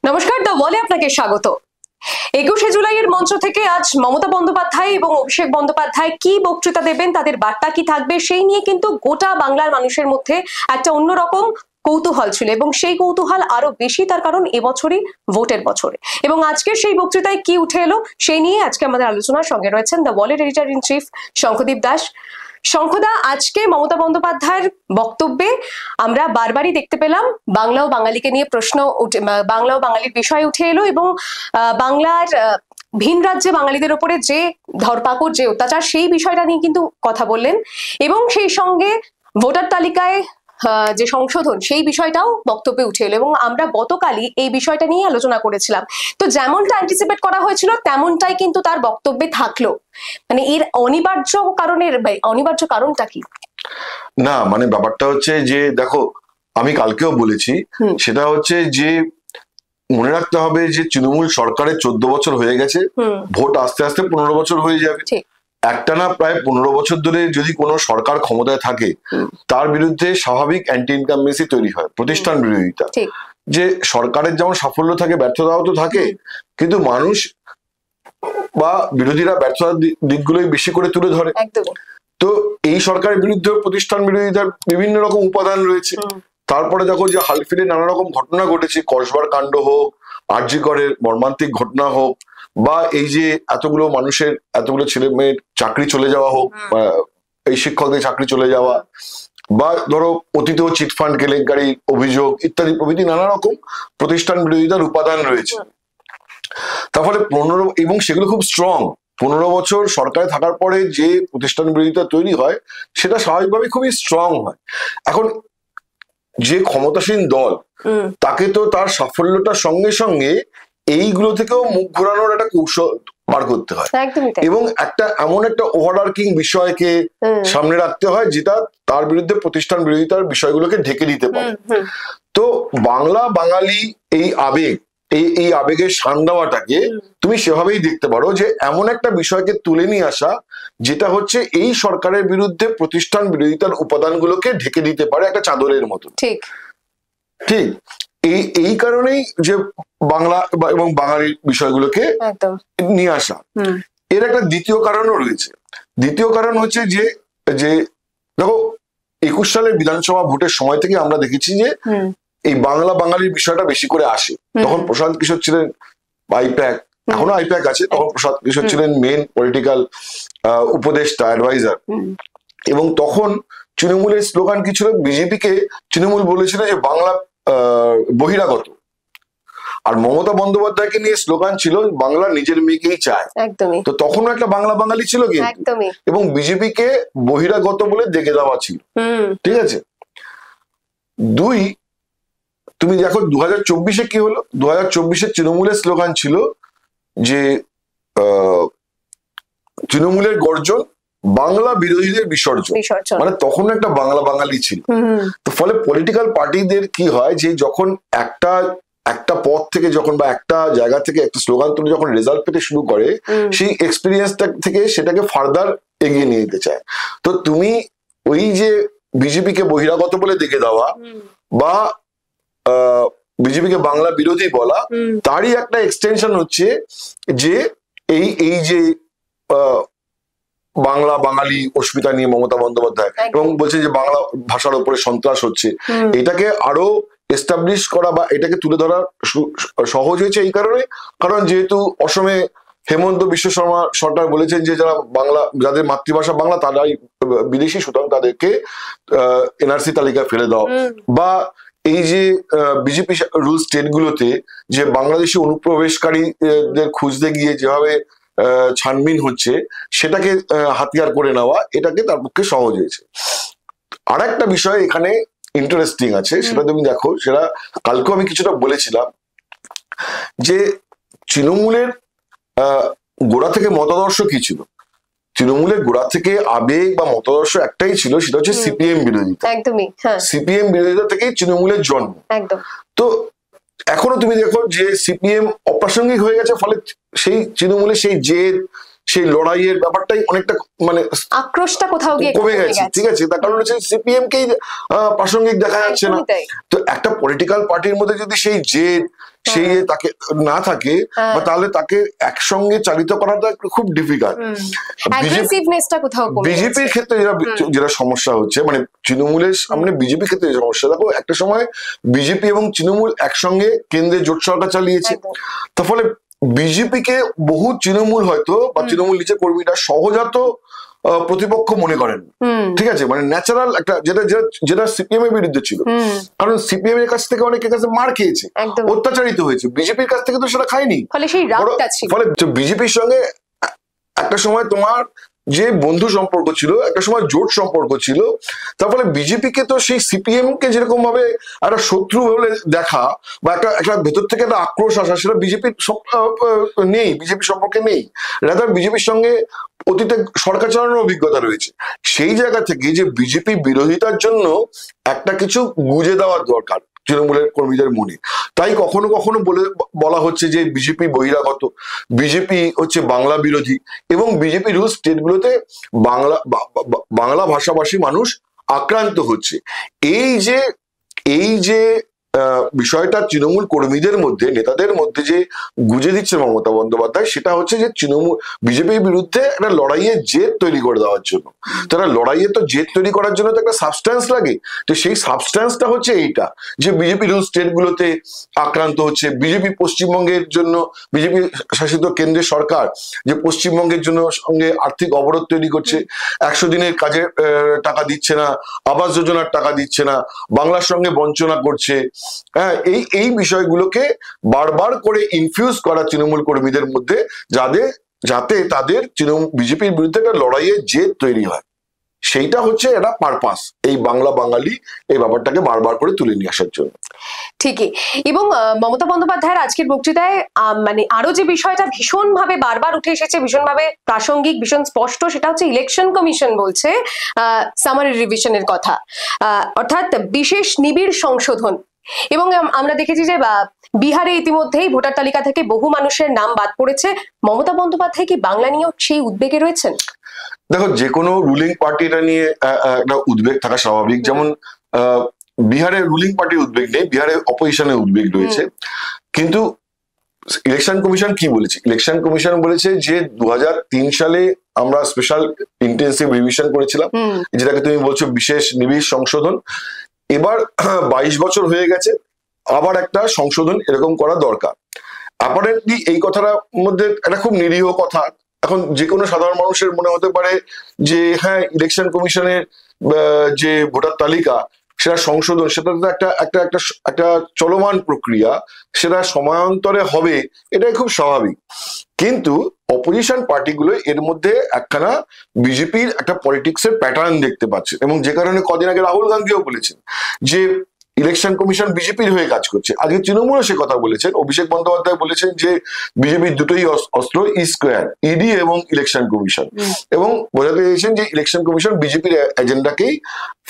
নমস্কার, দ্য ওয়ালে আপনাকে স্বাগত। 21শে জুলাইয়ের মঞ্চ থেকে আজ মমতা বন্দ্যোপাধ্যায় এবং অভিষেক বন্দ্যোপাধ্যায় কি বক্তৃতা দেবেন, তাদের বার্তা কি থাকবে, সেই নিয়ে কিন্তু গোটা বাংলার মানুষের মধ্যে একটা অন্যরকম কৌতূহল ছিল এবং সেই কৌতূহল আরো বেশি, তার কারণ এবছরই ভোটের বছরে। এবং আজকের সেই বক্তৃতায় কি উঠে এলো সেই নিয়ে আজকে আমাদের আলোচনার সঙ্গে রয়েছেন দ্য ওয়ালের editor in chief Shankhadeep Das. শঙ্খদা, আজকে মমতা বন্দ্যোপাধ্যায়ের বক্তব্যে আমরা বারবারই দেখতে পেলাম বাংলা ও বাঙালিকে নিয়ে প্রশ্ন বাংলা ও বাঙালির বিষয় উঠে এলো এবং বাংলার ভিন রাজ্যে বাঙালিদের উপরে যে ধরপাকড়, যে অত্যাচার, সেই বিষয়টা নিয়ে কিন্তু কথা বললেন এবং সেই সঙ্গে ভোটার তালিকায় যে সংশোধন, সেই বিষয়টাও বক্তব্যে উঠে এলো এবং আমরা গতকালই এই বিষয়টা নিয়ে আলোচনা করেছিলাম। তো যেমনটা অ্যান্টিসিপেট করা হয়েছিল তেমনটাই কিন্তু তার বক্তব্যে থাকলো। মানে এর অনিবার্য কারণটা কি? না, মানে ব্যাপারটা হচ্ছে যে দেখো, আমি কালকেও বলেছি, সেটা হচ্ছে যে মনে রাখতে হবে যে তৃণমূল সরকারের 14 বছর হয়ে গেছে, ভোট আস্তে আস্তে 15 বছর হয়ে যাবে। একটানা প্রায় 15 বছর ধরে যদি কোনো সরকার ক্ষমতায় থাকে, তার বিরুদ্ধে স্বাভাবিক অ্যান্টি ইনকামবেন্সি তৈরি হয়, প্রতিষ্ঠান বিরোধিতা। যে সরকারের যেমন সাফল্য থাকে, ব্যর্থতাও তো থাকে, কিন্তু মানুষ বা বিরোধীরা ব্যর্থতার দিকগুলোই বেশি করে তুলে ধরে। তো এই সরকারের বিরুদ্ধে প্রতিষ্ঠান বিরোধিতার বিভিন্ন রকম উপাদান রয়েছে। তারপরে দেখো যে হালফিলে নানা রকম ঘটনা ঘটেছে, কসবার কাণ্ড হোক, আরজি করের মর্মান্তিক ঘটনা হোক, বা এই যে এতগুলো মানুষের, এতগুলো ছেলে মেয়ের চাকরি চলে যাওয়া হোক, এই শিক্ষকদের চাকরি চলে যাওয়া, বা ধরো অতীতেও চিটফান্ড কেলেঙ্কারি অভিযোগ ইত্যাদি প্রভৃতি নানা রকম প্রতিষ্ঠান বিরোধিতার উপাদান রয়েছে। তার ফলে 15 এবং সেগুলো খুব স্ট্রং। 15 বছর সরকারে থাকার পরে যে প্রতিষ্ঠান বিরোধিতা তৈরি হয়, সেটা স্বাভাবিকভাবে খুবই স্ট্রং হয়। এখন যে ক্ষমতাসীন দল, তাকে তো তার সাফল্যটার সঙ্গে সঙ্গে এইগুলো থেকেও মুখ ঘোরানোর একটা কৌশল বার করতে হয় এবং এমন একটা ওভারআর্কিং বিষয়কে সামনে রাখতে হয় যেটা তার বিরুদ্ধে প্রতিষ্ঠান বিরোধিতার বিষয়গুলোকে ঢেকে দিতে পারে। তো বাংলা বাঙালি এই আবেগ, এই আবেগের শান দেওয়াটাকে তুমি সেভাবেই দেখতে পারো যে এমন একটা বিষয়কে তুলে নিয়ে আসা যেটা হচ্ছে এই সরকারের বিরুদ্ধে প্রতিষ্ঠান বিরোধিতার উপাদানগুলোকে ঢেকে দিতে পারে একটা চাদরের মতো। ঠিক এই কারণেই যে বাংলা এবং বাঙালির বিষয়গুলোকে নিয়ে আসা। এর একটা দ্বিতীয় কারণও রয়েছে। দ্বিতীয় কারণ হচ্ছে যে দেখো, 21 সালের বিধানসভা ভোটের সময় থেকে আমরা দেখেছি যে এই বাংলা বাঙালির বিষয়টা বেশি করে আসে। তখন প্রশান্ত কিশোর ছিলেন আইপ্যাক, এখনো আইপ্যাক আছে, তখন প্রশান্ত কিশোর ছিলেন মেন পলিটিক্যাল উপদেষ্টা, অ্যাডভাইজার। এবং তখন তৃণমূলের স্লোগান কি ছিল? বিজেপিকে তৃণমূল বলেছিল যে বাংলা বহিরাগত, আর মমতা বন্দ্যোপাধ্যায়কে নিয়ে স্লোগান ছিল বাংলা নিজের মেয়েকেই চায়। তো তখনও একটা বাংলা বাঙালি ছিল কিন্তু, এবং বিজেপিকে বহিরাগত বলে দেখে দেওয়া ছিল। ঠিক আছে। দুই, তুমি দেখো 2024-এ কি হলো। 2024-এ তৃণমূলের স্লোগান ছিল যে তৃণমূলের গর্জন, বাংলা বিরোধীদের বিসর্জন। মানে তখন একটা বাংলা বাঙালি ছিল। তো ফলে পলিটিক্যাল পার্টিদের কি হয় যে যখন একটা পথ থেকে যখন বা একটা জায়গা থেকে একটা স্লোগান তুলে যখন রেজাল্ট পেতে শুরু করে, সেই এক্সপিরিয়েন্সটা থেকে সেটাকে ফার্দার এগিয়ে নিয়ে যেতে চায়। তো তুমি ওই যে বিজেপিকে বহিরাগত বলে দেখে দেওয়া বা বিজেপিকে বাংলা বিরোধী বলা, তারই একটা এক্সটেনশন হচ্ছে যে এই যে বাংলা বাঙালি অস্মিতা নিয়ে মমতা বন্দ্যোপাধ্যায়, এবং বলছে যে বাংলা ভাষার উপরে সন্ত্রাস হচ্ছে। এটাকে আরো এস্টাবলিশ করা বা এটাকে তুলে ধরা সহজ হয়েছে এই কারণে, কারণ যেহেতু অসমে হেমন্ত বিশ্ব শর্মা সরকার বলেছেন যে যাদের মাতৃভাষা বাংলা তারাই বিদেশি, সুতরাং তাদেরকে এনআরসি তালিকায় ফেলে দাও। বা এই যে বিজেপি রুল স্টেট গুলোতে যে বাংলাদেশি অনুপ্রবেশকারীদের খুঁজতে গিয়ে যেভাবে ছানবিন হচ্ছে, সেটাকে হাতিয়ার করে নেওয়া, এটাকে তার পক্ষে সহজ হয়েছে। আর একটা বিষয় এখানে ইন্টারেস্টিং আছে, সেটা তুমি দেখো, সেটা কালকেও আমি কিছুটা বলেছিলাম যে তৃণমূলের গোড়া থেকে মতাদর্শ কি ছিল। তৃণমূলের গোড়া থেকে আবেগ বা মতাদর্শ একটাই ছিল, সেটা হচ্ছে সিপিএম বিরোধিতা। সিপিএম বিরোধিতা থেকেই তৃণমূলের জন্ম। তো এখনো তুমি দেখো যে সিপিএম অপ্রাসঙ্গিক হয়ে গেছে, ফলে সেই তৃণমূলের সেই জেদ, সেই লড়াইয়ের ব্যাপারটাই অনেকটা মানে আক্রোশটা কোথাও গিয়ে কমে গেছে। ঠিক আছে, তার কারণ হচ্ছে সিপিএম কেই প্রাসঙ্গিক দেখা যাচ্ছে না। তো একটা পলিটিক্যাল পার্টির মধ্যে যদি সেই জেদ, সেই তাকে না থাকে বা তাহলে তাকে একসঙ্গে চালিত করাটা খুব ডিফিকাল্ট। বিজেপির ক্ষেত্রে যেটা সমস্যা হচ্ছে, মানে তৃণমূলের সামনে বিজেপির ক্ষেত্রে সমস্যা, দেখো একটা সময় বিজেপি এবং তৃণমূল একসঙ্গে কেন্দ্রে জোট সরকার চালিয়েছে, তার ফলে বিজেপিকে বহু তৃণমূল হয়তো বা তৃণমূল নিচে কর্মীরা সহজাত প্রতিপক্ষ মনে করেন, ঠিক আছে, মানে ন্যাচারাল একটা যেটা যেটা সিপিএম এর বিরুদ্ধে ছিল, কারণ সিপিএম এর কাছ থেকে অনেকের কাছে মার খেয়েছে, অত্যাচারিত হয়েছে, বিজেপির কাছ থেকে তো সেটা খায়নি, ফলে বিজেপির সঙ্গে একটা সময় তোমার যে বন্ধু সম্পর্ক ছিল, একটা সময় জোট সম্পর্ক ছিল, তার ফলে বিজেপিকে তো সেই সিপিএম কে যেরকম ভাবে একটা শত্রু বলে দেখা বা একটা ভেতর থেকে একটা আক্রোশ আসা, সেটা বিজেপির নেই, বিজেপি সম্পর্কে নেই। রাদার বিজেপির সঙ্গে অতীতে সরকার চালানোর অভিজ্ঞতা রয়েছে, সেই জায়গা থেকে যে বিজেপি বিরোধিতার জন্য একটা কিছু গুজে দেওয়ার দরকার তৃণমূলের কর্মীদের মনে। তাই কখনো কখনো বলা হচ্ছে যে বিজেপি বহিরাগত, বিজেপি হচ্ছে বাংলা বিরোধী, এবং বিজেপি রুল স্টেটগুলোতে বাংলা ভাষাভাষী মানুষ আক্রান্ত হচ্ছে। এই যে বিষয়টা তৃণমূল কর্মীদের মধ্যে, নেতাদের মধ্যে যে গুজে দিচ্ছে মমতা বন্দ্যোপাধ্যায়, সেটা হচ্ছে যে তৃণমূল বিজেপির বিরুদ্ধে একটা লড়াইয়ের জেদ তৈরি করে দেওয়ার জন্য। তারা লড়াইয়ের তো জেদ তৈরি করার জন্য তো একটা সাবস্ট্যান্স লাগে, তো সেই সাবস্ট্যান্সটা হচ্ছে এইটা যে বিজেপি রুল স্টেটগুলোতে আক্রান্ত হচ্ছে, বিজেপি পশ্চিমবঙ্গের জন্য, বিজেপি শাসিত কেন্দ্রের সরকার যে পশ্চিমবঙ্গের জন্য সঙ্গে আর্থিক অবরোধ তৈরি করছে, 100 দিনের কাজের টাকা দিচ্ছে না, আবাস যোজনার টাকা দিচ্ছে না, বাংলার সঙ্গে বঞ্চনা করছে। হ্যাঁ, এই বিষয়গুলোকে বারবার করে ইনফিউজ করা তৃণমূল কর্মীদের মধ্যে, যাতে তাদের বিজেপির বিরুদ্ধে একটা লড়াইয়ের জেদ তৈরি হয়, সেইটা হচ্ছে এটা পারপাস, এই বাংলা বাঙালি এই ব্যাপারটাকে বারবার করে তুলে নিয়ে আসার জন্য। ঠিকই। এবং মমতা বন্দ্যোপাধ্যায়ের আজকের বক্তৃতায় মানে আরো যে বিষয়টা ভীষণ ভাবে বারবার উঠে এসেছে, ভীষণ ভাবে প্রাসঙ্গিক, ভীষণ স্পষ্ট, সেটা হচ্ছে ইলেকশন কমিশন বলছে সামারি রিভিশনের কথা, অর্থাৎ বিশেষ নিবিড় সংশোধন। এবং আমরা দেখেছি যে বিহারে ইতিমধ্যেই ভোটার তালিকা থেকে বহু মানুষের নাম বাদ পড়েছে। মমতা বন্দ্যোপাধ্যায় কি বাংলা নিয়েও সেই উদ্বেগে রয়েছেন? দেখো, যে কোনো রুলিং পার্টিটা নিয়ে একটা উদ্বেগ থাকা স্বাভাবিক। যেমন বিহারের রুলিং পার্টির উদ্বেগ নেই, বিহারে অপোজিশনের উদ্বেগ রয়েছে। কিন্তু ইলেকশন কমিশন কি বলেছে? ইলেকশন কমিশন বলেছে যে 2003 সালে আমরা স্পেশাল ইন্টেন্সিভ রিভিশন করেছিলাম, যেটাকে তুমি বলছো বিশেষ নিবিড় সংশোধন। এবার 22 বছর হয়ে গেছে, আবার একটা সংশোধন এরকম করা দরকার। অ্যাপারেন্টলি এই কথাটার মধ্যে একটা খুব নিরীহ কথা। এখন যে কোনো সাধারণ মানুষের মনে হতে পারে যে হ্যাঁ, ইলেকশন কমিশনের যে ভোটার তালিকা সেটা সংশোধন, সেটা তো একটা চলমান প্রক্রিয়া, সেটা সময়ান্তরে হবে, এটাই খুব স্বাভাবিক। কিন্তু অপোজিশন পার্টিগুলো এর মধ্যে একখানা বিজেপির একটা পলিটিক্সের প্যাটার্ন দেখতে পাচ্ছে, এবং যে কারণে কদিন আগে রাহুল গান্ধীও বলেছেন যে ইলেকশন কমিশন বিজেপির হয়ে কাজ করছে। আজকে তৃণমূলও সে কথা বলেছেন, অভিষেক বন্দ্যোপাধ্যায় বলেছেন যে বিজেপির দুটোই অস্ত্র, স্কোয়ার, ইডি এবং ইলেকশন কমিশন, এবং বোঝাতে চেয়েছেন যে ইলেকশন কমিশন বিজেপির এজেন্ডাকেই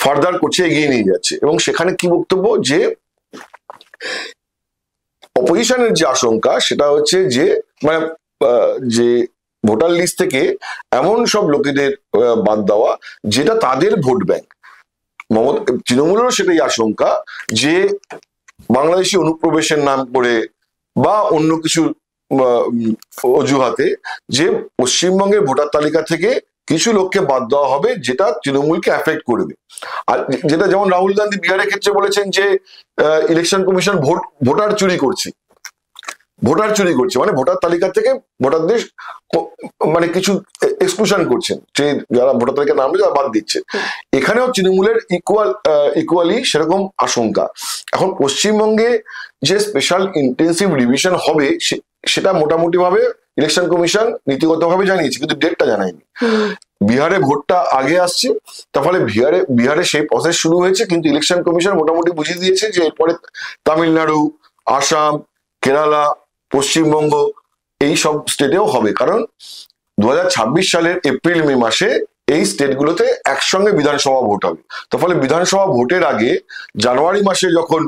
ফার্দার করছে, এগিয়ে নিয়ে যাচ্ছে। এবং সেখানে কি বক্তব্য, যে অপোজিশনের যে আশঙ্কা সেটা হচ্ছে যে মানে যে ভোটার লিস্ট থেকে এমন সব লোকেদের বাদ দেওয়া যেটা তাদের ভোট ব্যাংক। তৃণমূলেরও সেটাই আশঙ্কা যে বাংলাদেশি অনুপ্রবেশের নাম করে বা অন্য কিছু অজুহাতে যে পশ্চিমবঙ্গের ভোটার তালিকা থেকে কিছু লোককে বাদ দেওয়া হবে, যেটা তৃণমূলকে এফেক্ট করবে। আর যেটা যেমন রাহুল গান্ধী বিহারের ক্ষেত্রে বলেছেন যে ইলেকশন কমিশন ভোটার চুরি করছে, মানে ভোটার তালিকা থেকে ভোটারদের মানে কিছু এক্সক্লুশন করছেন, যে যারা ভোটার তালিকার নাম যারা বাদ দিচ্ছে। এখানেও তৃণমূলের ইকুয়ালি সেরকম আশঙ্কা। এখন পশ্চিমবঙ্গে যে স্পেশাল ইন্টেন্সিভ রিভিশন হবে সেটা মোটামুটি ভাবে ইলেকশন কমিশন নীতিগতভাবে জানিয়েছে, কিন্তু ডেটটা জানায়নি। বিহারে ভোটটা আগে আসছে, তার ফলে বিহারে সেই প্রসেস শুরু হয়েছে, কিন্তু ইলেকশন কমিশন মোটামুটি বুঝিয়ে দিয়েছে যে এরপরে তামিলনাড়ু, আসাম, কেরালা, পশ্চিমবঙ্গ এই সব স্টেটেও হবে, কারণ 2026 সালের এপ্রিল মে মাসে এই স্টেটগুলোতে একসঙ্গে বিধানসভা ভোট হবে। তার ফলে বিধানসভা ভোটের আগে জানুয়ারি মাসে যখন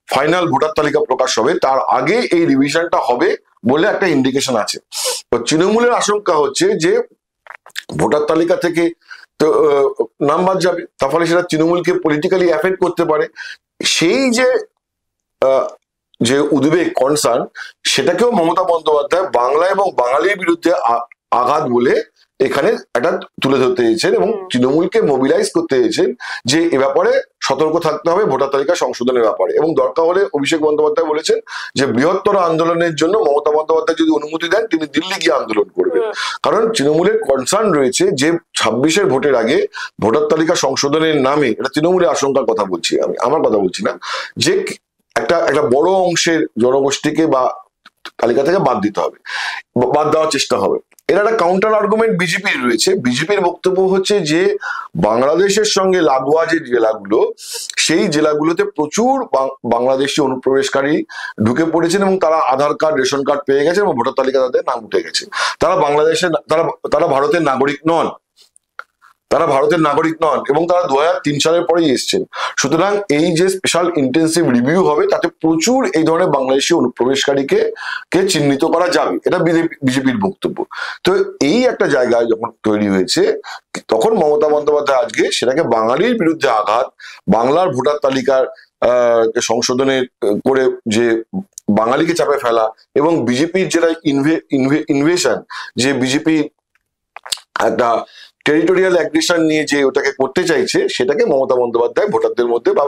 ফাইনাল ভোটার তালিকা প্রকাশ হবে, তার আগে এই রিভিশনটা হবে বলে একটা ইন্ডিকেশন আছে। তো তৃণমূলের আশঙ্কা হচ্ছে যে ভোটার তালিকা থেকে তো নাম বাদ যাবে, তার ফলে সেটা তৃণমূলকে পলিটিক্যালি এফেক্ট করতে পারে। সেই যে যে উদ্বেগ কনসার্ন, সেটাকেও মমতা বন্দ্যোপাধ্যায় বাংলা এবং বাঙালির বিরুদ্ধে আঘাত বলে এখানে একটা তুলে ধরতে চেয়েছেন এবং তৃণমূলকে মোবিলাইজ করতে চেয়েছেন যে এ ব্যাপারে সতর্ক থাকতে হবে ভোটার তালিকা সংশোধনের ব্যাপারে। এবং দরকার হলে অভিষেক বন্দ্যোপাধ্যায় বলেছেন যে বৃহত্তর আন্দোলনের জন্য মমতা বন্দ্যোপাধ্যায় যদি অনুমতি দেন তিনি দিল্লি গিয়ে আন্দোলন করবেন। কারণ তৃণমূলের কনসার্ন রয়েছে যে 26-এর ভোটের আগে ভোটার তালিকা সংশোধনের নামে, এটা তৃণমূলের আশঙ্কার কথা বলছি আমি, আমার কথা বলছি না, যে একটা বড় অংশের জনগোষ্ঠীকে বা তালিকা থেকে বাদ দিতে হবে, বাদ দেওয়ার চেষ্টা হবে। এর একটা কাউন্টার আর্গুমেন্ট বিজেপির রয়েছে। বিজেপির বক্তব্য হচ্ছে যে বাংলাদেশের সঙ্গে লাগোয়া যে জেলাগুলো, সেই জেলাগুলোতে প্রচুর বাংলাদেশি অনুপ্রবেশকারী ঢুকে পড়েছেন এবং তারা আধার কার্ড, রেশন কার্ড পেয়ে গেছে এবং ভোটার তালিকা তাদের নাম উঠে গেছে। তারা বাংলাদেশের, তারা ভারতের নাগরিক নন, তারা ভারতের নাগরিক নন এবং তারা 2003 সালের পরেই এসছেন। সুতরাং এই যে স্পেশাল ইন্টেন্সিভ রিভিউ হবে তাতে প্রচুর এই ধরনের বাংলাদেশি অনুপ্রবেশকারীকে চিহ্নিত করা যাবে, এটা বিজেপির বক্তব্য। তো এই একটা জায়গায় যখন তৈরি হয়েছে, তখন মমতা বন্দ্যোপাধ্যায় আজকে সেটাকে বাঙালির বিরুদ্ধে আঘাত, বাংলার ভোটার তালিকার সংশোধনের করে যে বাঙালিকে চাপে ফেলা এবং বিজেপির যেটা ইনভেশন, যে বিজেপি একটা টেরিটোরিয়াল অ্যাগ্রেশন নিয়ে যে ওটাকে করতে চাইছে, সেটাকে মমতা বন্দ্যোপাধ্যায় ভোটারদের মধ্যে বা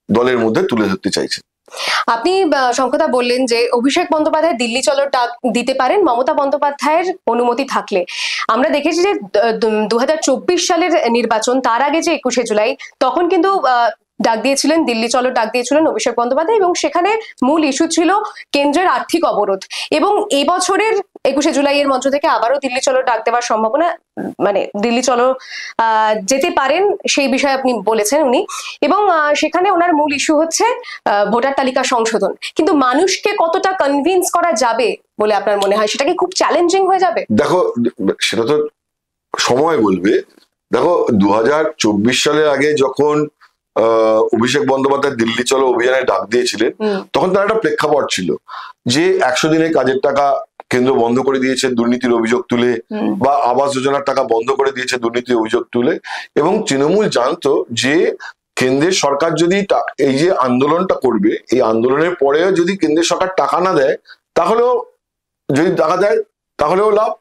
দলের মধ্যে তুলে ধরতে চাইছে। আপনি শঙ্করদা বললেন যে অভিষেক বন্দ্যোপাধ্যায় দিল্লি চলো ডাক দিতে পারেন মমতা বন্দ্যোপাধ্যায়ের অনুমতি থাকলে। আমরা দেখেছি যে 2024 সালের নির্বাচন, তার আগে যে 21শে জুলাই, তখন কিন্তু ডাক দিয়েছিলেন, দিল্লি চলো ডাক দিয়েছিলেন অভিষেক বন্দ্যোপাধ্যায় এবং সেখানে মূল ইস্যু ছিল কেন্দ্রের আর্থিক অবরোধ। এবং এবছরের 21শে জুলাইয়ের মঞ্চ থেকে আবারও দিল্লি চলো ডাক দেওয়ার সম্ভাবনা, মানে দিল্লি চলো যেতে পারেন সেই বিষয়ে আপনি বলেছেন উনি। এবং সেখানে ওনার মূল ইস্যু হচ্ছে ভোটার তালিকা সংশোধন। কিন্তু মানুষকে কতটা কনভিন্স করা যাবে বলে আপনার মনে হয়? সেটা কি খুব চ্যালেঞ্জিং হয়ে যাবে? দেখো, সেটা তো সময় বলবে। দেখো, 2024 সালের আগে যখন অভিষেক বন্দ্যোপাধ্যায় দিল্লি চলো অভিযানে ডাক দিয়েছিলেন, তখন তার একটা প্রেক্ষাপট ছিল যে 100 দিনের কাজের টাকা কেন্দ্র বন্ধ করে দিয়েছে দুর্নীতির অভিযোগ তুলে, বা আবাস যোজনার টাকা বন্ধ করে দিয়েছে দুর্নীতির অভিযোগ তুলে। এবং তৃণমূল জানতো যে কেন্দ্রের সরকার যদি এই যে আন্দোলনটা করবে, এই আন্দোলনের পরেও যদি কেন্দ্রের সরকার টাকা না দেয়, তাহলেও, যদি টাকা দেয় তাহলেও লাভ,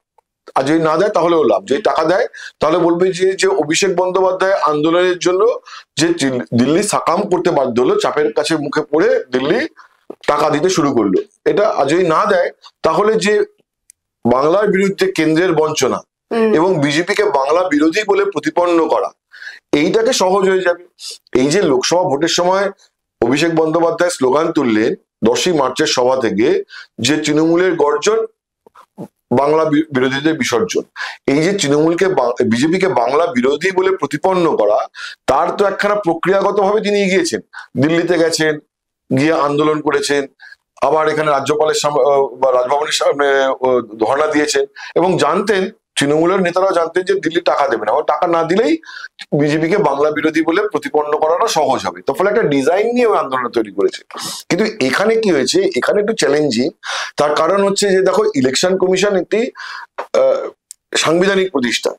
আর যদি না দেয় তাহলেও লাভ। যদি টাকা দেয় তাহলে বলবে যে অভিষেক বন্দ্যোপাধ্যায় আন্দোলনের জন্য যে দিল্লি সাকাম করতে বাধ্য হলো, চাপের কাছে মুখে পড়ে দিল্লি টাকা দিতে শুরু করলো এটা। আর যদি না দেয় তাহলে যে বাংলার বিরুদ্ধে কেন্দ্রের বঞ্চনা এবং বিজেপিকে বাংলা বিরোধী বলে প্রতিপন্ন করা, এইটাকে সহজ হয়ে যাবে। এই যে লোকসভা ভোটের সময় অভিষেক বন্দ্যোপাধ্যায় স্লোগান তুললেন 10ই মার্চের সভা থেকে, যে তৃণমূলের গর্জন, বাংলা বিরোধীদের বিসর্জন, এই যে তৃণমূলকে, বিজেপিকে বাংলা বিরোধী বলে প্রতিপন্ন করা, তার তো একখানা প্রক্রিয়াগতভাবে তিনি এগিয়েছেন। দিল্লিতে গেছেন, গিয়ে আন্দোলন করেছেন, আবার এখানে রাজ্যপালের সামনে বা রাজভবনের সামনে ধর্ণা দিয়েছেন এবং জানতেন, তৃণমূলের নেতারাও জানতেন যে দিল্লি টাকা দেবে না, টাকা না দিলেই বিজেপিকে বাংলা বিরোধী বলে প্রতিপন্ন করাটা সহজ হবে। তো ফলে একটা ডিজাইন নিয়ে ওই আন্দোলন তৈরি করেছে। কিন্তু এখানে কি হয়েছে, এখানে একটু চ্যালেঞ্জিং। তার কারণ হচ্ছে যে দেখো, ইলেকশন কমিশন একটি সাংবিধানিক প্রতিষ্ঠান,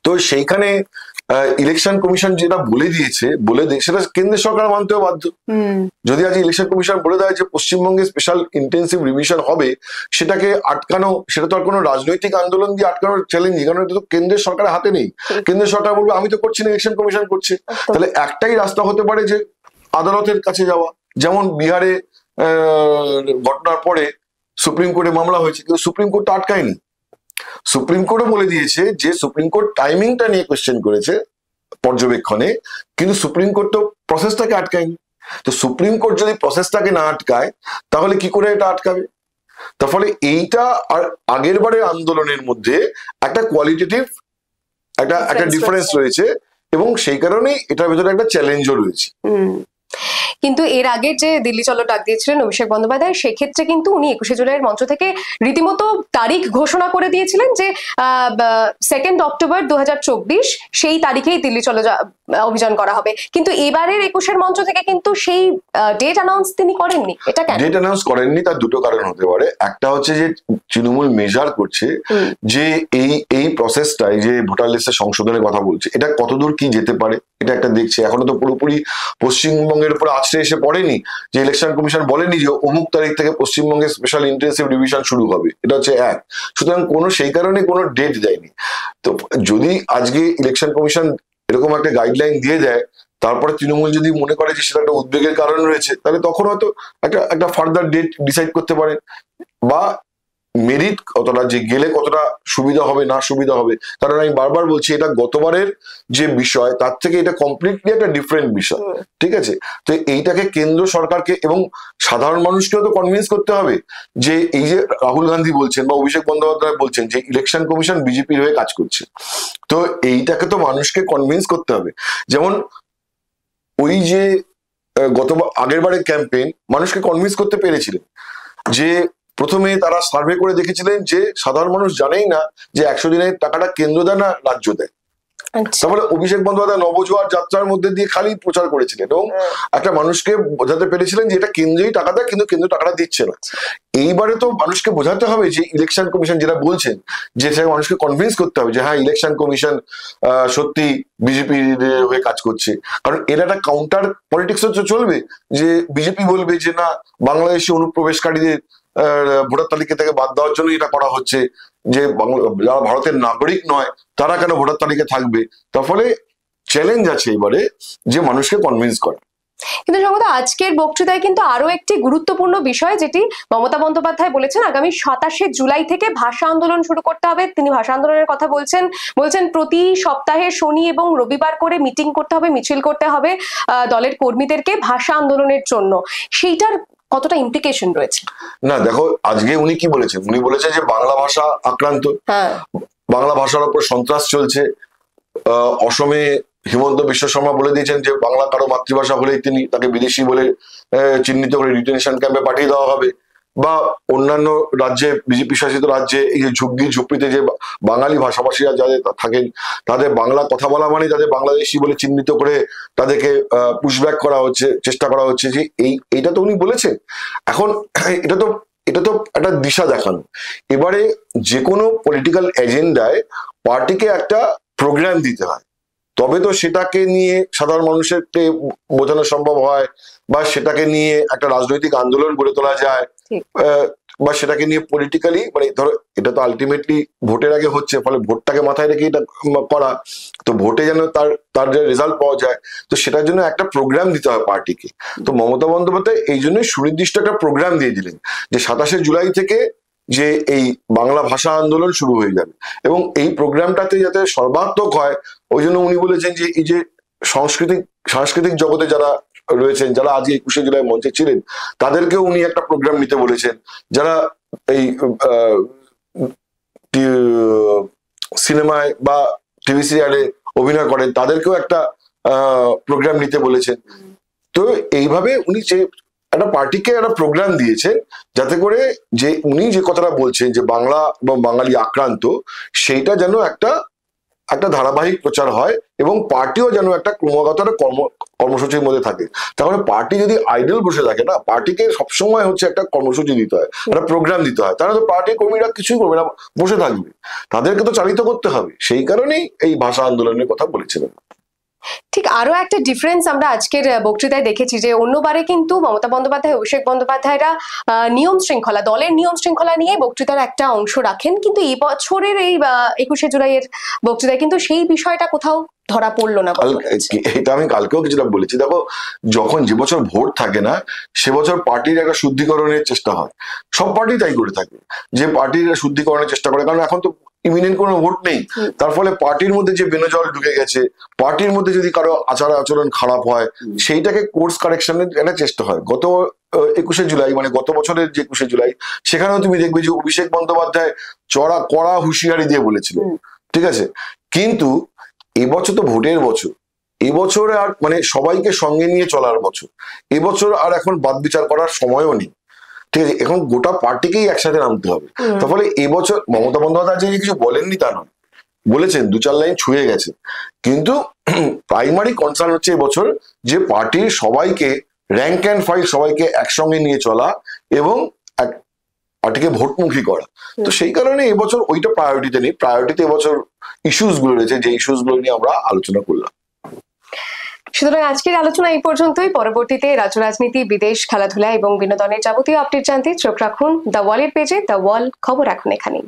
তো সেইখানে ইলেকশন কমিশন যেটা বলে দিয়েছে, সেটা কেন্দ্রের সরকার মানতেও বাধ্য। যদি আজ ইলেকশন কমিশন বলে দেয় যে পশ্চিমবঙ্গে স্পেশাল ইন্টেন্সিভ রিভিশন হবে, সেটাকে আটকানো, সেটা তো আর কোনো রাজনৈতিক আন্দোলন দিয়ে আটকানোর চ্যালেঞ্জিং, কারণ এটা তো কেন্দ্রের সরকারের হাতে নেই। কেন্দ্রের সরকার বলবে আমি তো করছি না, ইলেকশন কমিশন করছে। তাহলে একটাই রাস্তা হতে পারে যে আদালতের কাছে যাওয়া। যেমন বিহারে ঘটনার পরে সুপ্রিম কোর্টে মামলা হয়েছে, কিন্তু সুপ্রিম কোর্ট তো আটকায়নি। সুপ্রিম কোর্টও বলে দিয়েছে যে সুপ্রিম কোর্ট টাইমিংটা নিয়ে কোয়েশ্চেন করেছে পর্যবেক্ষণে, কিন্তু সুপ্রিম কোর্ট তো প্রসেসটাকে আটকায়নি। তো সুপ্রিম কোর্ট যদি প্রসেসটাকে না আটকায় তাহলে কি করে এটা আটকাবে? তার ফলে এইটা আর আগের বারের আন্দোলনের মধ্যে একটা কোয়ালিটেটিভ একটা ডিফারেন্স রয়েছে এবং সেই কারণেই এটার ভেতরে একটা চ্যালেঞ্জও রয়েছে। কিন্তু এর আগে যে দিল্লি চলো ডাক দিয়েছিলেন অভিষেক বন্দ্যোপাধ্যায়, সেক্ষেত্রে কিন্তু উনি 21শে জুলাইয়ের মঞ্চ থেকে রীতিমতো তারিখ ঘোষণা করে দিয়েছিলেন যে 2 অক্টোবর 2024 সেই তারিখেই দিল্লি চলো অভিযান করা হবে। কিন্তু এবারের 21-এর মঞ্চ থেকে কিন্তু সেই ডেট অ্যানাউন্স তিনি করেননি। এটা কেন ডেট অ্যানাউন্স করেননি? তার দুটো কারণ হতে পারে। একটা হচ্ছে যে তৃণমূল মেজার করছে যে এই প্রসেসটা, এই যে ভোটার লিস্টের সংশোধনের কথা বলছে, এটা কতদূর কি যেতে পারে, এটা একটা দেখছে। এখনো তো পুরোপুরি পশ্চিমবঙ্গের উপর আছড়ে এসে পড়েনি, যে ইলেকশন কমিশন বলেনি যে অমুক তারিখ থেকে পশ্চিমবঙ্গে স্পেশাল ইন্টেন্সিভ রিভিশন শুরু হবে, এটা হচ্ছে এক। সুতরাং সেই কারণে কোনো ডেট দেয়নি। তো যদি আজকে ইলেকশন কমিশন এরকম একটা গাইডলাইন দিয়ে দেয়, তারপরে তৃণমূল যদি মনে করে যে সেটা একটা উদ্বেগের কারণ রয়েছে, তাহলে তখন হয়তো একটা ফার্দার ডেট ডিসাইড করতে পারে, বা মেরিট কতটা, যে গেলে কতটা সুবিধা হবে না সুবিধা হবে। কারণ আমি বারবার বলছি, এটা গতবারের যে বিষয় তার থেকে এটা কমপ্লিটলি একটা ডিফারেন্ট বিষয়, ঠিক আছে? তো এইটাকে কেন্দ্র সরকারকে এবং সাধারণ মানুষকেও তো কনভিন্স করতে হবে যে এই যে রাহুল গান্ধী বলছেন বা অভিষেক বন্দ্যোপাধ্যায় বলছেন যে ইলেকশন কমিশন বিজেপির হয়ে কাজ করছে, তো এইটাকে তো মানুষকে কনভিন্স করতে হবে। যেমন ওই যে আগের বারের ক্যাম্পেইন মানুষকে কনভিন্স করতে পেরেছিলেন, যে প্রথমে তারা সার্ভে করে দেখেছিলেন যে সাধারণ মানুষ জানেই না যে 100 দিনের টাকাটা কেন্দ্র দেয় না রাজ্য দেয়। তারপরে অভিষেক বন্দ্যোপাধ্যায় নবজোয়ার যাত্রার মধ্যে দিয়ে খালি প্রচার করেছিলেন এবং একটা মানুষকে বোঝাতে পেরেছিলেন যে এটা কেন্দ্রেই টাকা দেয়, কিন্তু কেন্দ্র টাকাটা দিচ্ছে না। এইবারে তো মানুষকে বোঝাতে হবে যে ইলেকশন কমিশন যেটা বলছেন, যে সেটা মানুষকে কনভিন্স করতে হবে যে হ্যাঁ, ইলেকশন কমিশন সত্যি বিজেপির হয়ে কাজ করছে। কারণ এর একটা কাউন্টার পলিটিক্স তো চলবে, যে বিজেপি বলবে যে না, বাংলাদেশি অনুপ্রবেশকারীদের ভোটার তালিকা থেকে বাদ দেওয়ার জন্য এটা করা হচ্ছে, যে যারা ভারতের নাগরিক নয় তারা কেন ভোটার তালিকায় থাকবে। তার ফলে চ্যালেঞ্জ আছে এবারে যে মানুষকে কনভিন্স করা। কিন্তু সম্ভবত আজকের বক্তৃতায় কিন্তু আরো একটি গুরুত্বপূর্ণ বিষয়, যেটি মমতা বন্দ্যোপাধ্যায় বলেছেন, আগামী 27শে জুলাই থেকে ভাষা আন্দোলন শুরু করতে হবে। তিনি ভাষা আন্দোলনের কথা বলছেন প্রতি সপ্তাহে শনি এবং রবিবার করে মিটিং করতে হবে, মিছিল করতে হবে দলের কর্মীদেরকে ভাষা আন্দোলনের জন্য। সেইটার কতটা ইমপ্লিকেশন রয়েছে? না দেখো, আজকে উনি কি বলেছেন, উনি বলেছেন যে বাংলা ভাষা আক্রান্ত, বাংলা ভাষার উপর সন্ত্রাস চলছে। অসমে হিমন্ত বিশ্ব শর্মা বলে দিয়েছেন যে বাংলা কারো মাতৃভাষা হলেই তাকে বিদেশি বলে চিহ্নিত করে ডিটেনশন ক্যাম্পে পাঠিয়ে দেওয়া হবে। বা অন্যান্য রাজ্যে, বিজেপি শাসিত রাজ্যে এই যে ঝুগ্গি ঝুপড়িতে যে বাঙালি ভাষাভাষীরা যাদের থাকেন, তাদের বাংলা কথা বলা মানে তাদের বাংলাদেশি বলে চিহ্নিত করে তাদেরকে পুশব্যাক করা হচ্ছে, চেষ্টা করা হচ্ছে। যে এইটা তো উনি বলেছেন। এখন এটা তো একটা দিশা দেখানো। এবারে যে কোনো পলিটিক্যাল এজেন্ডায় পার্টিকে একটা প্রোগ্রাম দিতে হয়, তবে তো সেটাকে নিয়ে সাধারণ মানুষকে বোঝানো সম্ভব হয়, বা সেটাকে নিয়ে একটা রাজনৈতিক আন্দোলন গড়ে তোলা যায়, বা সেটাকে নিয়ে পলিটিক্যালি, মানে ধরো এটা তো আলটিমেটলি ভোটের আগে হচ্ছে, ফলে ভোটটাকে মাথায় রেখে এটা করা, তো ভোটে যেন তার যে রেজাল্ট পাওয়া যায়, তো সেটার জন্য একটা প্রোগ্রাম দিতে হয় পার্টিকে। তো মমতা বন্দ্যোপাধ্যায় এই জন্যই সুনির্দিষ্ট একটা প্রোগ্রাম দিয়ে দিলেন যে 27শে জুলাই থেকে যে এই বাংলা ভাষা আন্দোলন শুরু হয়ে যাবে, এবং এই প্রোগ্রামটাতে যাতে সর্বাত্মক হয়, ওই জন্য উনি বলেছেন যে এই যে সাংস্কৃতিক জগতে যারা রয়েছেন, যারা আজকে 21শে জুলাই মঞ্চে ছিলেন, তাদেরকেও উনি একটা প্রোগ্রাম নিতে বলেছেন। যারা এই সিনেমায় বা টিভি সিরিয়ালে অভিনয় করেন, তাদেরকেও একটা প্রোগ্রাম নিতে বলেছেন। তো এইভাবে উনি যে একটা পার্টিকে একটা প্রোগ্রাম দিয়েছেন, যাতে করে যে উনি যে কথাটা বলছেন যে বাংলা এবং বাঙালি আক্রান্ত, সেইটা যেন একটা ধারাবাহিক প্রচার হয়, এবং পার্টিও যেন একটা ক্রমাগত একটা কর্মসূচির মধ্যে থাকে। তাহলে পার্টি যদি আইডল বসে থাকে না, পার্টিকে সবসময় হচ্ছে একটা কর্মসূচি দিতে হয়, একটা প্রোগ্রাম দিতে হয়। তাহলে তো পার্টির কর্মীরা কিছুই করবে না, বসে থাকবে, তাদেরকে তো চালিত করতে হবে। সেই কারণেই এই ভাষা আন্দোলনের কথা বলেছিলেন। ঠিক আরো একটা ডিফারেন্স আমরা আজকের বক্তৃতায় দেখেছি, যে অন্যবারে কিন্তু মমতা বন্দ্যোপাধ্যায়, অভিষেক বন্দ্যোপাধ্যায়রা নিয়ম শৃঙ্খলা, দলের নিয়ম শৃঙ্খলা নিয়ে বক্তৃতার একটা অংশ রাখেন, কিন্তু এই বছরের এই 21শে জুলাইয়ের বক্তৃতায় কিন্তু সেই বিষয়টা কোথাও ধরা পড়লো না। এটা আমি কালকেও কিছুটা বলেছি। দেখো, যখন যে বছর ভোট থাকে না, সে বছর পার্টির একটা শুদ্ধিকরণের চেষ্টা হয়। সব পার্টি তাই করে থাকে, যে পার্টির শুদ্ধিকরণের চেষ্টা করে। কারণ এখন তো ইমিনেন্ট কোনো ভোট নেই, তার ফলে পার্টির মধ্যে যে বেনজল ঢুকে গেছে, পার্টির মধ্যে যদি কারো আচরণ খারাপ হয়, সেইটাকে কোর্স কারেকশনের একটা চেষ্টা হয়। গত 21শে জুলাই, মানে গত বছরের যে 21শে জুলাই, সেখানেও তুমি দেখবে যে অভিষেক বন্দ্যোপাধ্যায় কড়া হুঁশিয়ারি দিয়ে বলেছিল, ঠিক আছে? কিন্তু এবছর তো ভোটের বছর, এবছর আর মানে সবাইকে সঙ্গে নিয়ে চলার বছর, এবছর আর এখন বাদ বিচার করার সময়ও নেই, ঠিক আছে? এখন গোটা পার্টিকেই একসাথে নামতে হবে। তাহলে এবছর মমতা বন্দ্যোপাধ্যায় যে কিছু বলেননি তা নয়, বলেছেন, 2-4 লাইন ছুঁয়ে গেছে, কিন্তু প্রাইমারি কনসার্ন হচ্ছে এবছর যে পার্টির সবাইকে র্যাঙ্ক অ্যান্ড ফাইল সবাইকে একসঙ্গে নিয়ে চলা এবং পার্টিকে ভোটমুখী করা। তো সেই কারণে এবছর ওইটা প্রায়োরিটিতে নেই, প্রায়োরিটিতে এবছর ইস্যুস গুলো রয়েছে, যে ইস্যুস গুলো নিয়ে আমরা আলোচনা করলাম। সুতরাং আজকের আলোচনা এই পর্যন্তই। পরবর্তীতে রাজ্য রাজনীতি, বিদেশ, খেলাধুলা এবং বিনোদনের যাবতীয় আপডেট জানতে চোখ রাখুন দ্য ওয়ালের পেজে। দ্য ওয়াল, খবর এখন এখানেই।